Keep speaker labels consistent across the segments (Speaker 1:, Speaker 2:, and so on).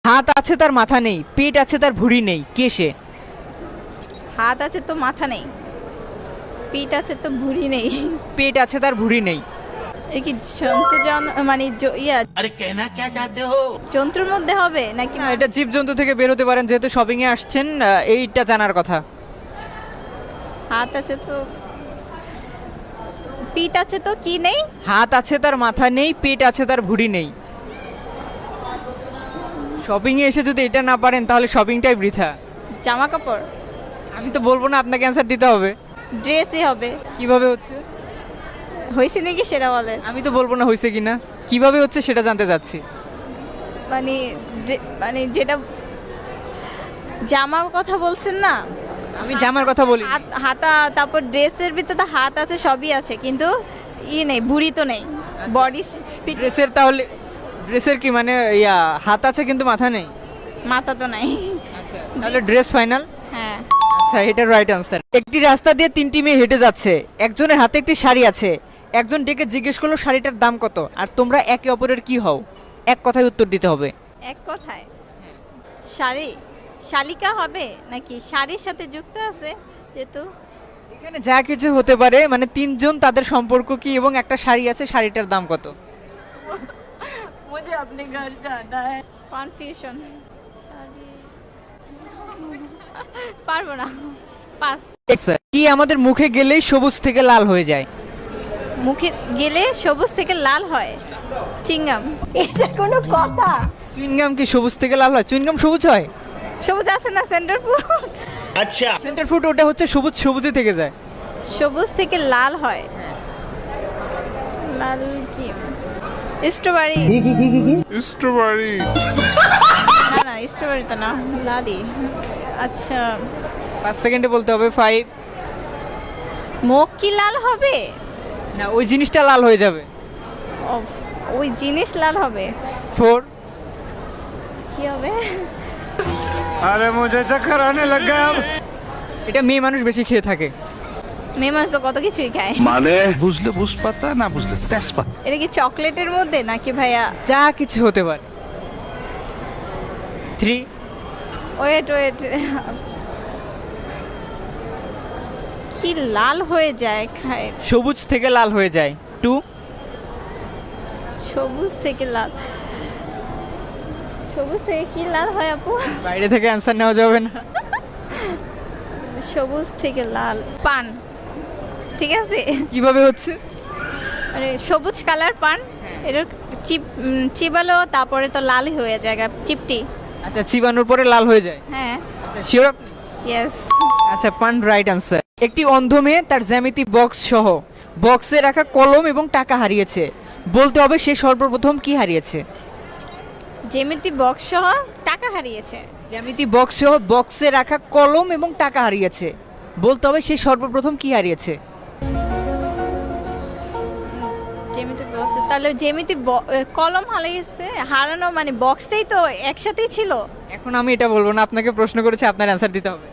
Speaker 1: হাত আছে তার মাথা নেই, পেট আছে তার ভুঁড়ি নেই, কে সে?
Speaker 2: হাত আছে তো মাথা নেই, পিঠ আছে তো ভুঁড়ি নেই।
Speaker 1: পেট আছে তার ভুঁড়ি নেই।
Speaker 2: এ কি জন্তু মানে
Speaker 3: अरे कहना क्या चाहते हो?
Speaker 2: জন্তুর মধ্যে হবে নাকি?
Speaker 1: না, এটা জীবজন্তু থেকে বের হতে পারেন, যেহেতু শপিং এ আসছেন এইটা জানার কথা।
Speaker 2: হাত আছে তো, পিঠ আছে তো কি নেই?
Speaker 1: হাত আছে তার মাথা নেই, পেট আছে তার ভুঁড়ি নেই। শপিং এ এসে যদি এটা না পারেন তাহলে শপিংটাই বৃথা।
Speaker 2: জামা কাপড়,
Speaker 1: আমি তো বলবো না, আপনাকে অ্যান্সার দিতে হবে।
Speaker 2: ড্রেসই হবে।
Speaker 1: কিভাবে হচ্ছে?
Speaker 2: হয়েছে নাকি সেটা বলেন।
Speaker 1: আমি তো বলবো না হয়েছে কিনা, কিভাবে হচ্ছে সেটা জানতে চাচ্ছি।
Speaker 2: মানে মানে যেটা জামার কথা বলছেন না,
Speaker 1: আমি জামার কথা বলি।
Speaker 2: হাতা, তারপর ড্রেসের ভিতরে তো হাত আছে, সবই আছে, কিন্তু নেই, বুড়ি তো নেই, বডি
Speaker 1: ড্রেসের তাহলে ড্রেসের কি মানে ইয়া হাত আছে কিন্তু মাথা নেই?
Speaker 2: মাথা তো নাই।
Speaker 1: আচ্ছা, তাহলে ড্রেস ফাইনাল।
Speaker 2: হ্যাঁ,
Speaker 1: আচ্ছা, এটা রাইট আনসার। একটি রাস্তা দিয়ে তিনটি মেয়ে হেঁটে যাচ্ছে, একজনের হাতে একটি শাড়ি আছে, একজন ডেকে জিজ্ঞেস করলো শাড়িটার দাম কত, আর তোমরা একে অপরের কি হও? এক কথায় উত্তর দিতে হবে।
Speaker 2: এক কথায় শাড়ি, শালিকা হবে নাকি শাড়ির সাথে যুক্ত আছে যেহেতু?
Speaker 1: এখানে যা কিছু হতে পারে, মানে তিনজন তাদের সম্পর্ক কি এবং একটা শাড়ি আছে, শাড়িটার দাম কত?
Speaker 2: मुझे अपने घर जाना है। কনফিউশন, শাড়ি পারবো না, পাস।
Speaker 1: কি আমাদের মুখে গেলেই সবুজ থেকে লাল হয়ে যায়?
Speaker 2: মুখে গেলে সবুজ থেকে লাল হয়? চিংগাম। এটা কোনো কথা?
Speaker 1: চুইংগাম কি সবুজ থেকে লাল হয়? চুইংগাম সবুজ হয়?
Speaker 2: সবুজ আছে না সেন্টার ফুড?
Speaker 3: अच्छा
Speaker 1: সেন্টার ফ্রুট ওটা হচ্ছে সবুজ, সবুজে থেকে যায়।
Speaker 2: সবুজ থেকে লাল হয়। লাল কি? স্ট্রবেরি।
Speaker 4: Strawberry.
Speaker 2: না না, স্ট্রবেরি তো না, লালি। আচ্ছা,
Speaker 1: 5 সেকেন্ডে বলতে হবে। 5।
Speaker 2: মুখ কি লাল হবে?
Speaker 1: না, ওই জিনিসটা লাল হয়ে যাবে।
Speaker 2: ও, ওই জিনিস লাল হবে।
Speaker 1: 4।
Speaker 2: কি হবে?
Speaker 4: अरे मुझे चक्कर आने लग गया अब।
Speaker 1: এটা মেয়ে মানুষ বেশি খেয়ে থাকে।
Speaker 2: মেয়ে মানুষ তো কত কিছুই খায়।
Speaker 4: মানে বুঝলে বুঝপাতা না বুঝলে তেজপাতা।
Speaker 2: এটা কি চকলেটের মধ্যে নাকি ভাইয়া?
Speaker 1: যা কিছু হতে পারে। 3।
Speaker 2: ওয়েট ওয়েট, কি লাল হয়ে যায় খায়?
Speaker 1: সবুজ থেকে লাল হয়ে যায়। 2।
Speaker 2: সবুজ থেকে লাল, সবুজ থেকে কি লাল হয় আপু?
Speaker 1: বাইরে থেকে অ্যান্সার নেওয়া যাবে না।
Speaker 2: সবুজ থেকে লাল, পান। ঠিক আছে,
Speaker 1: কিভাবে হচ্ছে?
Speaker 2: মানে সবুজ কালার পান, এটা চিবালো তারপরে তো লাল হয়ে যায়, চিপটি।
Speaker 1: আচ্ছা, চিবানোর পরে লাল হয়ে যায়।
Speaker 2: হ্যাঁ,
Speaker 1: আচ্ছা, শিওর আপনি?
Speaker 2: ইয়েস।
Speaker 1: আচ্ছা, পান রাইট আনসার। একটি অন্ধ মেয়ে তার জ্যামিতি বক্স সহ বক্সে রাখা কলম এবং টাকা হারিয়েছে, বলতে হবে সে সর্বপ্রথম কি হারিয়েছে?
Speaker 2: জ্যামিতি বক্স সহ টাকা হারিয়েছে।
Speaker 1: জ্যামিতি বক্স সহ বক্সে রাখা কলম এবং টাকা হারিয়েছে, বলতে হবে সে সর্বপ্রথম কি হারিয়েছে?
Speaker 2: জ্যামিতি বক্স, তাহলে জ্যামিতি কলম হারিয়েছে, হারানো মানে বক্সটাই তো একসাথেই ছিল।
Speaker 1: এখন আমি এটা বলবো না, আপনাকে প্রশ্ন করেছি, আপনার অ্যান্সার দিতে হবে।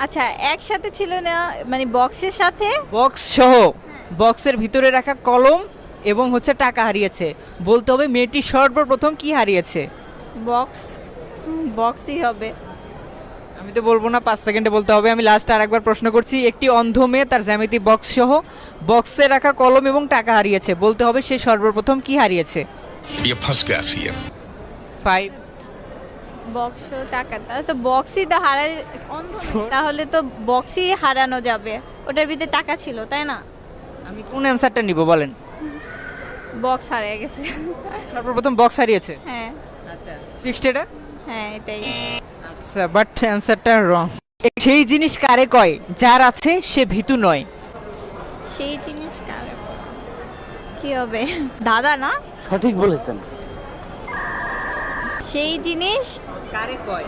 Speaker 2: আচ্ছা, একসাথে ছিল না মানে বক্সের সাথে?
Speaker 1: বক্স সহ বক্সের ভিতরে রাখা কলম এবং হচ্ছে টাকা হারিয়েছে, বলতে হবে মেয়েটি সর্বপ্রথম কি হারিয়েছে?
Speaker 2: বক্স, বক্সই হবে।
Speaker 1: আমি তো বলবো না, 5 সেকেন্ডে বলতে হবে। আমি লাস্ট আর একবার প্রশ্ন করছি। একটি অন্ধ মেয়ে তার জ্যামিতি বক্স সহ বক্সে রাখা কলম এবং টাকা হারিয়েছে, বলতে হবে সে সর্বপ্রথম কি হারিয়েছে?
Speaker 4: ये फंस गया सीएम।
Speaker 1: 5।
Speaker 2: বক্স টাকা, তাহলে তো বক্সই তো হারাই, তাহলে তো বক্সই হারানো যাবে, ওটার ভিতরে টাকা ছিল তাই না?
Speaker 1: আমি কোন অ্যান্সারটা নিব বলেন?
Speaker 2: বক্স হারিয়ে গেছে।
Speaker 1: সর্বপ্রথম বক্স হারিয়েছে।
Speaker 2: হ্যাঁ
Speaker 1: আচ্ছা, ফিক্সড এটা?
Speaker 2: হ্যাঁ, এটাই।
Speaker 1: আচ্ছা, বাট অ্যান্সারটা রং। সেই জিনিস কারে কয় যার আছে সে ভীতু নয়?
Speaker 2: সেই জিনিস কার, কি হবে? দাদা না?
Speaker 3: সঠিক বলেছেন।
Speaker 2: সেই জিনিস
Speaker 1: কারে কয়?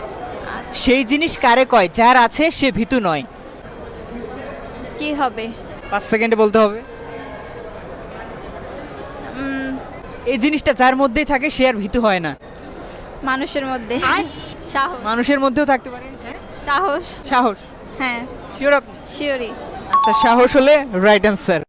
Speaker 1: সেই জিনিস কারে কয় যার আছে সে ভীতু নয়?
Speaker 2: কি হবে?
Speaker 1: 5 সেকেন্ডে বলতে হবে। এই জিনিসটা যার মধ্যেই থাকে সে আর ভীতু হয় না।
Speaker 2: মানুষের মধ্যে সাহস।
Speaker 1: মানুষের মধ্যেও থাকতে পারে।
Speaker 2: সাহস,
Speaker 1: সাহস।
Speaker 2: হ্যাঁ
Speaker 1: শিওর আপনি?
Speaker 2: শিওরি।
Speaker 1: আচ্ছা, সাহস হলে রাইট অ্যান্সার।